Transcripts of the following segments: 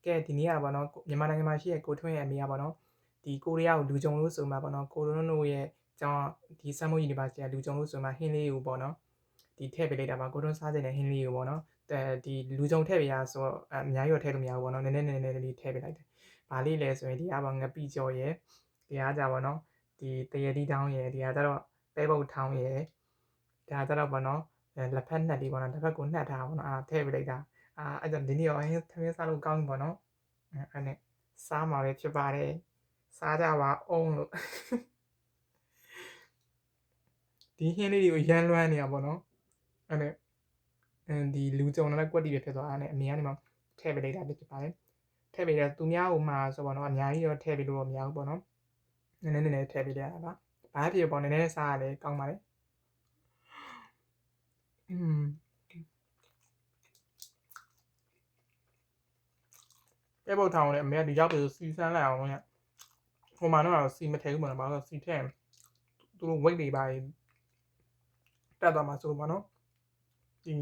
ကဲဒီနေ့ကပေါ့နော်မြန်မာနိုင်ငံမှာရှိတဲ့ကိုထွန်းရဲ့အမေကပေါ့နော်ဒီကိုရီးယားကိုလူကြုံလို့ဆိုမှပေါ့နော်ကိုရွန်းတို့ရဲ့ကျောင်းဒီဆမ်မိုး University ကလူကြုံလို့ဆိုမှဟင်းလေးကိုပေါ့နော်ဒီထည့်ပေးလိုက်တာပါကိုထွန်းစားတဲ့ဟင်းလေးကိုပေါ့နော်ဒီလူကြုံထည့်ပေးရဆိုတော့အများကြီးတော့ထည့်လို့မရဘူးပေါ့နော်နည်းနည်းလေးထည့်ပေးလိုက်တယ်။ဘာလေးလဲဆိုရင်ဒီကပါငပိကြော်ရယ်ဒီကကြပေါ့နော်ဒီတရတီတောင်းရယ်ဒီကကြတော့ပဲပုတ်ထောင်းရယ်ဒါကြတော့ပေါ့နော်လက်ဖက်နှက်လေးပေါ့နော်တစ်ဖက်ကိုနှက်ထားပေါ့နော်ထည့်ပေးလိုက်တာအဲ့ဒါဒီနေ့ရောထမင်းစားလို့ကောင်းပြီပေါ့နော်အဲ့နဲ့စားမှာပဲဖြစ်ပါတယ်စားကြပါအောင်လို့ဒီဟင်းလေးတွေကိုရမ်းလွမ်းနေတာပေါ့နော်အဲ့နဲ့ဒီလူကြုံလည်းကွက်တီပဲဖြစ်သွားတာနဲ့အမေကနေမှထည့်ပေးလိုက်တာဖြစ်ပါတယ်ထည့်ပေးတယ်သူများဟိုမှာဆိုပေါ့နော်အများကြီးတော့ထည့်ပေးလို့မရဘူးပေါ့နော်နည်းနည်းထည့်ပေးလိုက်ရတာပါဘာဖြစ်ပေါ့နည်းနည်းစားရတယ်ကောင်းပါတယ်ပဲပုတ်ထောင်လည်းအမေကဒီရောက်ပြီးစီစမ်းလိုက်အောင်လို့ညဟိုမှာတော့စီမထည့်ဘူးပေါ့နော်ဘာလို့စီထည့်သူတို့ weight တွေပါတက်သွားမှာဆိုပေါ့နော်ဒီ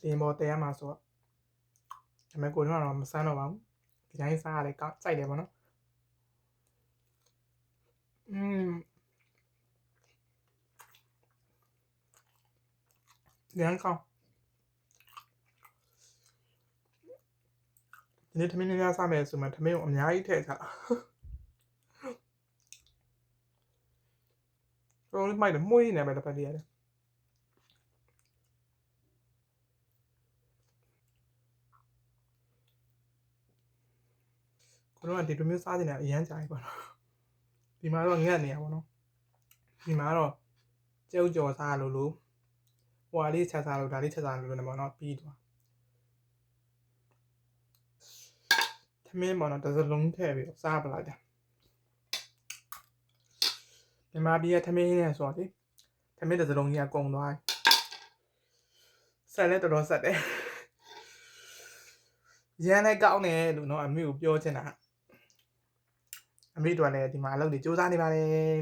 လင်းပေါ်တဲရမှာဆိုတော့ဒါပေမဲ့ကိုတော့မစမ်းတော့ပါဘူးဒီတိုင်းစားရတယ်ကောင်းစိုက်တယ်ပေါ့နော်ရမ်းကောင်းဒီနေ့ထမင်းများစားမယ်ဆိုမှထမင်းကိုအများကြီးထည့်ထားတော့မိုက်တယ်မှုရနေပဲတစ်ပတ်တည်းရတယ်ကိုတော့ဒီလိုမျိုးစားနေတာအရန်ကြာပြီပေါ့နော်ဒီမှာတော့ငတ်နေရပါတော့ဒီမှာတော့ကျုပ်ကြော်စားလို့ဟွာလေးချက်စားလို့ဒါလေးချက်စားလို့လည်းပေါ့နော်ပြီးသွားထမင်းပေါ့နော်တစ်စလုံးထည့်ပြီးစားပလိုက်တာမြန်မာပြည်ကထမင်းနဲ့ဆိုတော့လေထမင်းတစ်စလုံးကြီးကကုန်သွားဆက်လဲတော်တော်ဆက်တယ်ရမ်းလဲကောင်းတယ်လို့နော်အမေကိုပြောချင်တာအမေတို့ကလည်းဒီမှာအလုပ်တွေစူးစမ်းနေပါတယ်